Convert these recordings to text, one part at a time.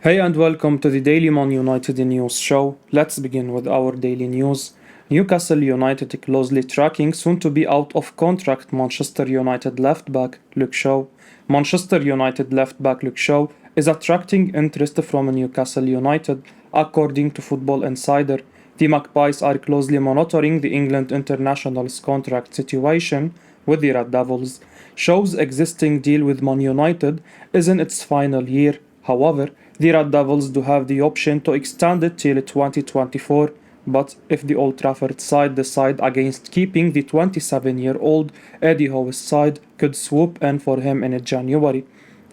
Hey and welcome to the Daily Man United News Show. Let's begin with our daily news. Newcastle United closely tracking soon to be out of contract Manchester United left back Luke Shaw. Manchester United left back Luke Shaw is attracting interest from Newcastle United, according to Football Insider. The Magpies are closely monitoring the England international's contract situation with the Red Devils. Shaw's existing deal with Man United is in its final year. However, the Red Devils do have the option to extend it till 2024, but if the Old Trafford side decide against keeping the 27-year-old, Eddie Howe's side could swoop in for him in January.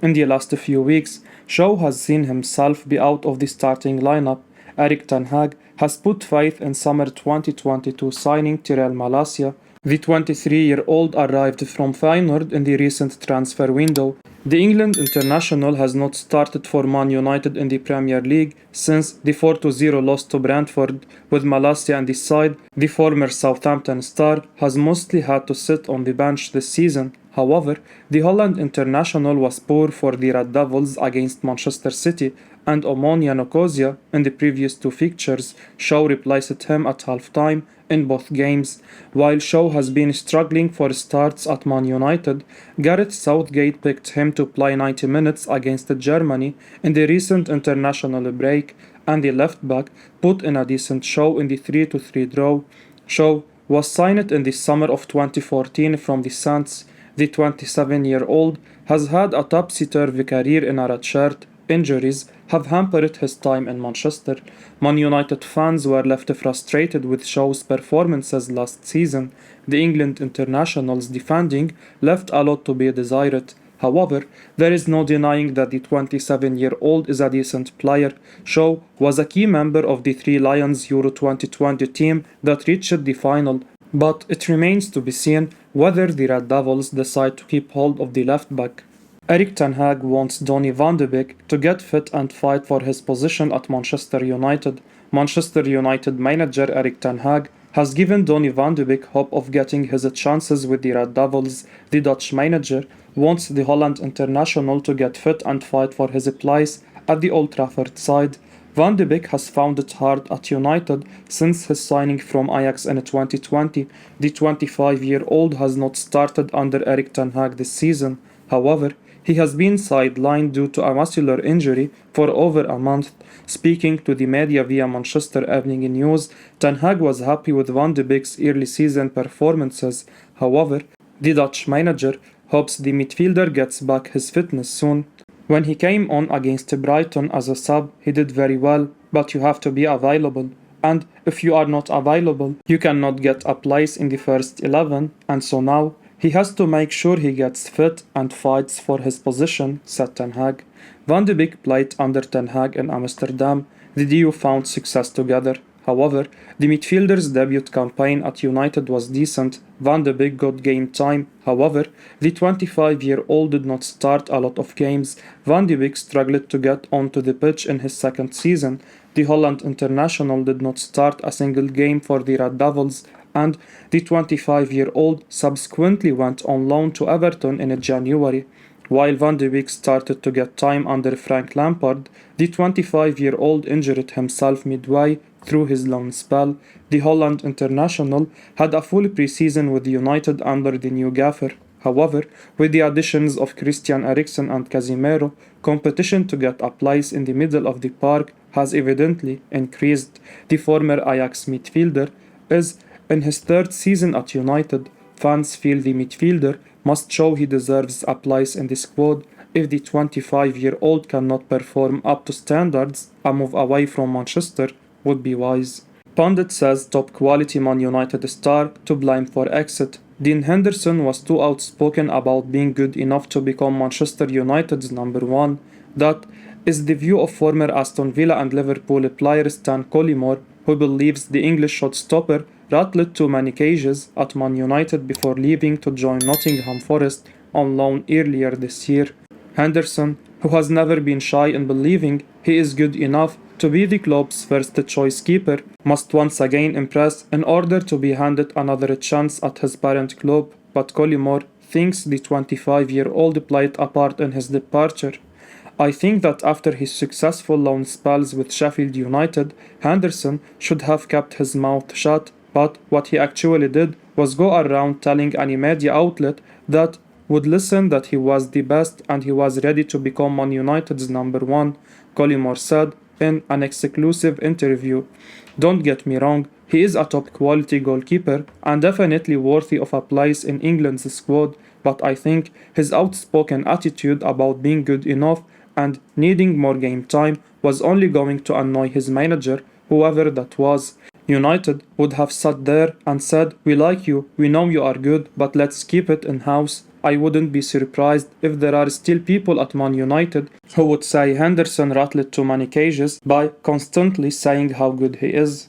In the last few weeks, Shaw has seen himself be out of the starting lineup. Erik Tanhaag has put faith in summer 2022 signing Tyrell Malacia. The 23-year-old arrived from Feyenoord in the recent transfer window. The England international has not started for Man United in the Premier League since the 4-0 loss to Brentford. With Malacia on the side, the former Southampton star has mostly had to sit on the bench this season. However, the Holland international was poor for the Red Devils against Manchester City and Omonia Nicosia in the previous two fixtures. Shaw replaced him at half-time in both games. While Shaw has been struggling for starts at Man United, Gareth Southgate picked him to play 90 minutes against Germany in the recent international break, and the left-back put in a decent show in the 3-3 draw. Shaw was signed in the summer of 2014 from the Saints. The 27-year-old has had a topsy-turvy career in a red shirt. Injuries have hampered his time in Manchester. Man United fans were left frustrated with Shaw's performances last season. The England international's defending left a lot to be desired. However, there is no denying that the 27-year-old is a decent player. Shaw was a key member of the Three Lions Euro 2020 team that reached the final, but it remains to be seen whether the Red Devils decide to keep hold of the left back. Erik Tanhaag wants Donny van de Beek to get fit and fight for his position at Manchester United. Manchester United manager Erik Tanhaag has given Donny van de Beek hope of getting his chances with the Red Devils. The Dutch manager wants the Holland international to get fit and fight for his place at the Old Trafford side. Van de Beek has found it hard at United since his signing from Ajax in 2020. The 25-year-old has not started under Erik Tanhaag this season. However, he has been sidelined due to a muscular injury for over a month. Speaking to the media via Manchester Evening News, Tanhaag was happy with Van de Beek's early season performances. However, the Dutch manager hopes the midfielder gets back his fitness soon. When he came on against Brighton as a sub, he did very well, but you have to be available. And if you are not available, you cannot get a place in the first 11, and so now he has to make sure he gets fit and fights for his position, said Tanhaag. Van de Beek played under Tanhaag in Amsterdam. The duo found success together. However, the midfielder's debut campaign at United was decent. Van de Beek got game time. However, the 25-year-old did not start a lot of games. Van de Beek struggled to get onto the pitch in his second season. The Holland international did not start a single game for the Red Devils, and the 25-year-old subsequently went on loan to Everton in January. While Van de Beek started to get time under Frank Lampard, the 25-year-old injured himself midway through his loan spell. The Holland international had a full pre-season with United under the new gaffer. However, with the additions of Christian Eriksen and Casemiro, competition to get a place in the middle of the park has evidently increased. The former Ajax midfielder is in his third season at United. Fans feel the midfielder must show he deserves a place in the squad. If the 25-year-old cannot perform up to standards, a move away from Manchester would be wise. Pundit says top quality Man United star to blame for exit. Dean Henderson was too outspoken about being good enough to become Manchester United's number one. That is the view of former Aston Villa and Liverpool player Stan Collymore, who believes the English shot-stopper rattled too many cages at Man United before leaving to join Nottingham Forest on loan earlier this year. Henderson, who has never been shy in believing he is good enough to be the club's first-choice keeper, must once again impress in order to be handed another chance at his parent club, but Collymore thinks the 25-year-old played a part in his departure. I think that after his successful loan spells with Sheffield United, Henderson should have kept his mouth shut, but what he actually did was go around telling any media outlet that would listen that he was the best and he was ready to become Man United's number one, Collymore said in an exclusive interview. Don't get me wrong, he is a top quality goalkeeper and definitely worthy of a place in England's squad, but I think his outspoken attitude about being good enough and needing more game time was only going to annoy his manager, whoever that was. United would have sat there and said, "We like you, we know you are good, but let's keep it in house." I wouldn't be surprised if there are still people at Man United who would say Henderson rattled too many cages by constantly saying how good he is.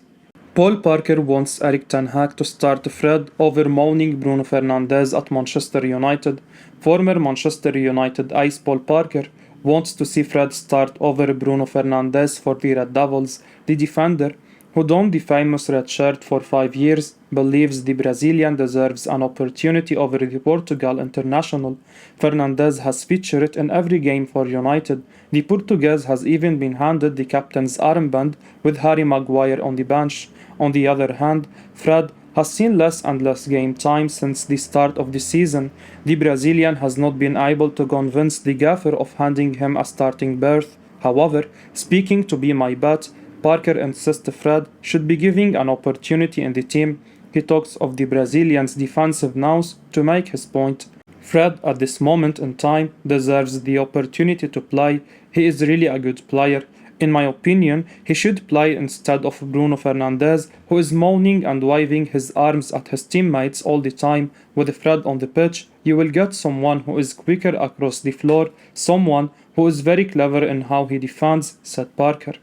Paul Parker wants Erik Tanhaag to start Fred over moaning Bruno Fernandes at Manchester United. Former Manchester United ace Paul Parker wants to see Fred start over Bruno Fernandes for the Red Devils. The defender, who donned the famous red shirt for 5 years, believes the Brazilian deserves an opportunity over the Portugal international. Fernandes has featured in every game for United. The Portuguese has even been handed the captain's armband with Harry Maguire on the bench. On the other hand, Fred has seen less and less game time since the start of the season. The Brazilian has not been able to convince the gaffer of handing him a starting berth. However, speaking to Be My Bet, Parker insists Fred should be given an opportunity in the team. He talks of the Brazilian's defensive nous to make his point. Fred, at this moment in time, deserves the opportunity to play. He is really a good player. In my opinion, he should play instead of Bruno Fernandes, who is moaning and waving his arms at his teammates all the time. With Fred on the pitch, you will get someone who is quicker across the floor, someone who is very clever in how he defends, said Parker.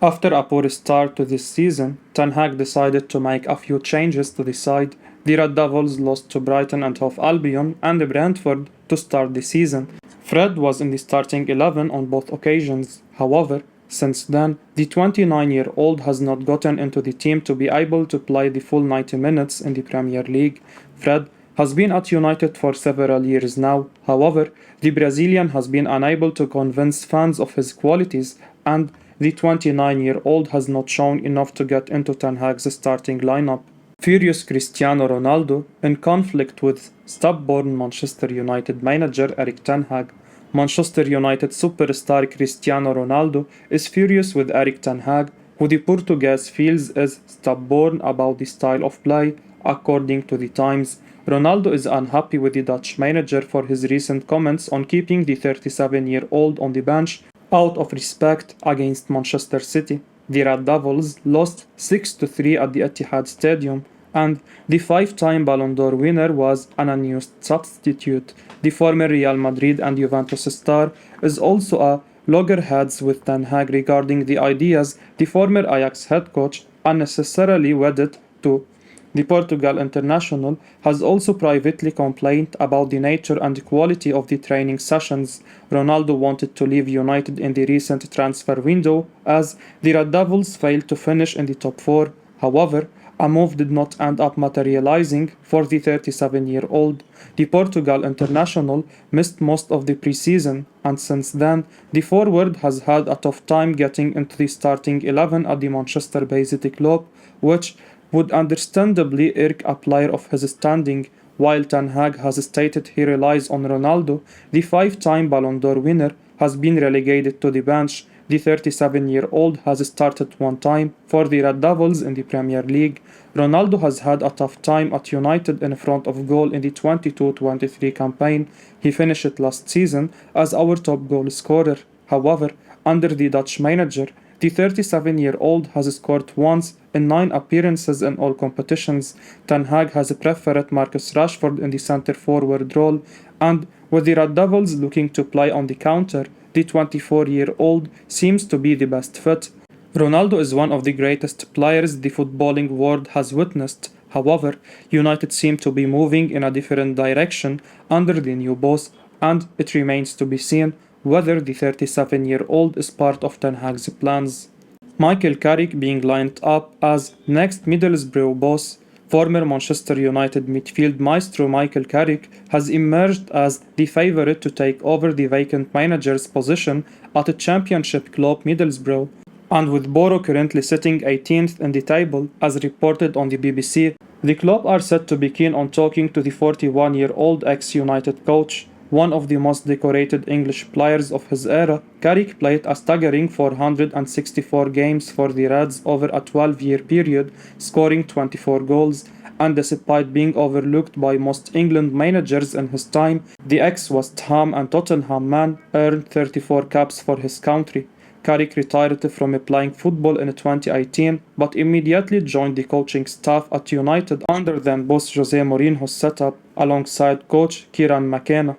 After a poor start to this season, Tanhaag decided to make a few changes to the side. The Red Devils lost to Brighton and Hove Albion and Brentford to start the season. Fred was in the starting 11 on both occasions. However, since then, the 29-year-old has not gotten into the team to be able to play the full 90 minutes in the Premier League. Fred has been at United for several years now. However, the Brazilian has been unable to convince fans of his qualities, and the 29-year-old has not shown enough to get into Ten Hag's starting lineup. Furious Cristiano Ronaldo in conflict with stubborn Manchester United manager Erik Tanhaag. Manchester United superstar Cristiano Ronaldo is furious with Erik Tanhaag, who the Portuguese feels is stubborn about the style of play, according to the Times. Ronaldo is unhappy with the Dutch manager for his recent comments on keeping the 37-year-old on the bench out of respect against Manchester City. The Red Devils lost 6-3 at the Etihad Stadium, and the 5-time Ballon d'Or winner was an unused substitute. The former Real Madrid and Juventus star is also a loggerheads with Ten Hag regarding the ideas the former Ajax head coach unnecessarily wedded to. The Portugal international has also privately complained about the nature and quality of the training sessions. Ronaldo wanted to leave United in the recent transfer window as the Red Devils failed to finish in the top 4. However, a move did not end up materializing for the 37-year-old. The Portugal international missed most of the preseason, and since then, the forward has had a tough time getting into the starting 11 at the Manchester-based club, which would understandably irk a player of his standing. While Ten Hag has stated he relies on Ronaldo, the 5-time Ballon d'Or winner has been relegated to the bench. The 37-year-old has started one time for the Red Devils in the Premier League. Ronaldo has had a tough time at United in front of goal in the 22-23 campaign. He finished last season as our top goal scorer. However, under the Dutch manager, the 37-year-old has scored once in 9 appearances in all competitions. Ten Hag has preferred Marcus Rashford in the centre-forward role, and with the Red Devils looking to play on the counter, the 24-year-old seems to be the best fit. Ronaldo is one of the greatest players the footballing world has witnessed. However, United seem to be moving in a different direction under the new boss, and it remains to be seen whether the 37-year-old is part of Ten Hag's plans. Michael Carrick being lined up as next Middlesbrough boss. Former Manchester United midfield maestro Michael Carrick has emerged as the favourite to take over the vacant manager's position at a Championship club Middlesbrough. And with Boro currently sitting 18th in the table, as reported on the BBC, the club are said to be keen on talking to the 41-year-old ex-United coach. One of the most decorated English players of his era, Carrick played a staggering 464 games for the Reds over a 12-year period, scoring 24 goals, and despite being overlooked by most England managers in his time, the ex-West Ham and Tottenham man earned 34 caps for his country. Carrick retired from playing football in 2018, but immediately joined the coaching staff at United under then boss Jose Mourinho's setup alongside coach Kieran McKenna.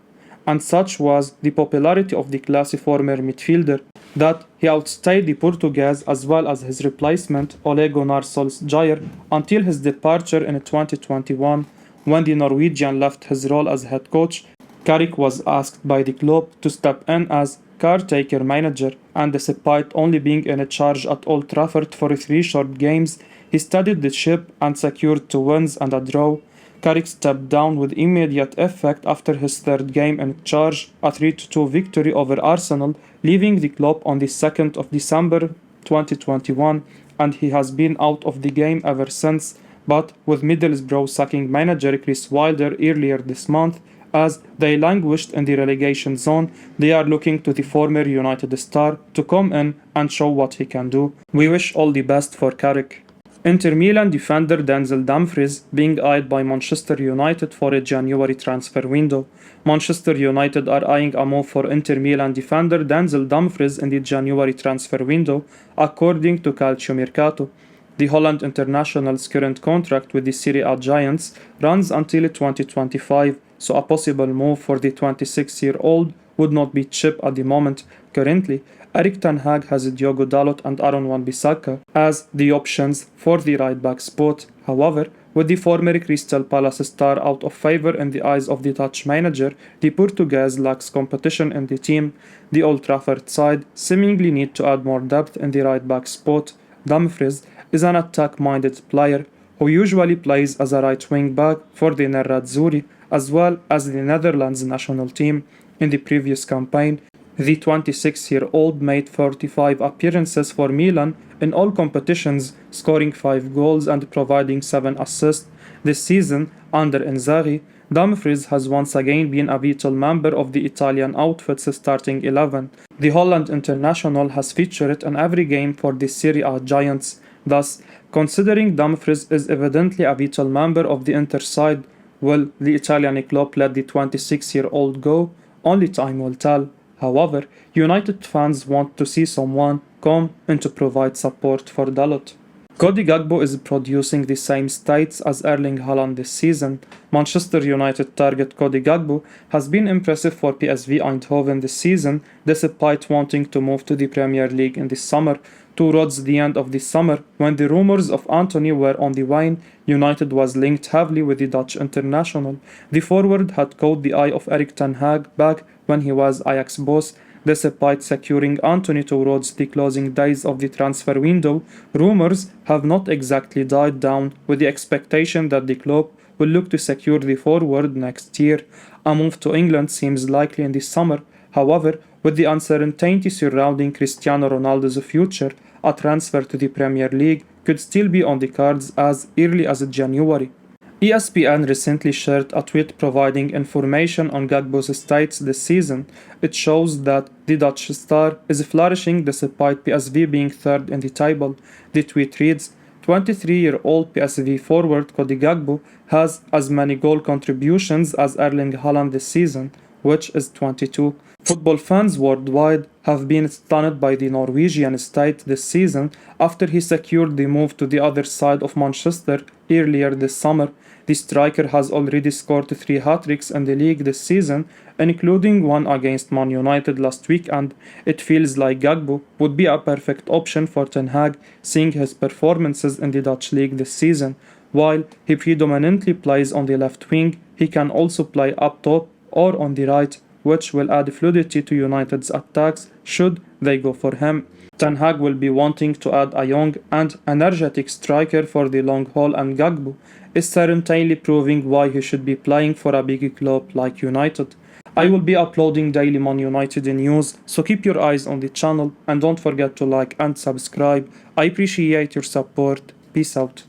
And such was the popularity of the classy former midfielder that he outstayed the Portuguese as well as his replacement Ole Gunnar Solskjaer until his departure in 2021. When the Norwegian left his role as head coach, Carrick was asked by the club to step in as caretaker manager, and despite only being in charge at Old Trafford for 3 short games, he steadied the ship and secured 2 wins and a draw. Carrick stepped down with immediate effect after his 3rd game in charge, a 3-2 victory over Arsenal, leaving the club on the 2nd of December 2021, and he has been out of the game ever since. But with Middlesbrough sacking manager Chris Wilder earlier this month, as they languished in the relegation zone, they are looking to the former United star to come in and show what he can do. We wish all the best for Carrick. Inter Milan defender Denzel Dumfries being eyed by Manchester United for a January transfer window. Manchester United are eyeing a move for Inter Milan defender Denzel Dumfries in the January transfer window, according to Calciomercato. The Holland international's current contract with the Serie A giants runs until 2025, so a possible move for the 26-year-old would not be cheap at the moment. Currently, Erik Tanhaag has Diogo Dalot and Aaron Wan-Bissaka as the options for the right-back spot. However, with the former Crystal Palace star out of favour in the eyes of the Dutch manager, the Portuguese lacks competition in the team. The Old Trafford side seemingly need to add more depth in the right-back spot. Dumfries is an attack-minded player who usually plays as a right wing-back for the Nerazzurri as well as the Netherlands national team. In the previous campaign, the 26-year-old made 45 appearances for Milan in all competitions, scoring 5 goals and providing 7 assists. This season, under Inzaghi, Dumfries has once again been a vital member of the Italian outfit's starting 11. The Holland international has featured in every game for the Serie A giants. Thus, considering Dumfries is evidently a vital member of the Inter side, will the Italian club let the 26-year-old go? Only time will tell. However, United fans want to see someone come in to provide support for Dalot. Cody Gakpo is producing the same stats as Erling Haaland this season. Manchester United target Cody Gakpo has been impressive for PSV Eindhoven this season, despite wanting to move to the Premier League in the summer. Towards the end of the summer, when the rumours of Antony were on the wane, United was linked heavily with the Dutch international. The forward had caught the eye of Erik Tanhaag back when he was Ajax boss. Despite securing Antony towards the closing days of the transfer window, rumours have not exactly died down, with the expectation that the club will look to secure the forward next year. A move to England seems likely in the summer. However, with the uncertainty surrounding Cristiano Ronaldo's future, a transfer to the Premier League could still be on the cards as early as January. ESPN recently shared a tweet providing information on Gakpo's stats this season. It shows that the Dutch star is flourishing despite PSV being 3rd in the table. The tweet reads, 23-year-old PSV forward Cody Gakpo has as many goal contributions as Erling Haaland this season, which is 22. Football fans worldwide have been stunned by the Norwegian state this season after he secured the move to the other side of Manchester earlier this summer. The striker has already scored 3 hat-tricks in the league this season, including one against Man United last weekend. It feels like Gakpo would be a perfect option for Tanhaag, seeing his performances in the Dutch league this season. While he predominantly plays on the left wing, he can also play up top or on the right, which will add fluidity to United's attacks should they go for him. Tanhaag will be wanting to add a young and energetic striker for the long haul, and Gakpo is certainly proving why he should be playing for a big club like United. I will be uploading daily Man United news, so keep your eyes on the channel and don't forget to like and subscribe. I appreciate your support. Peace out.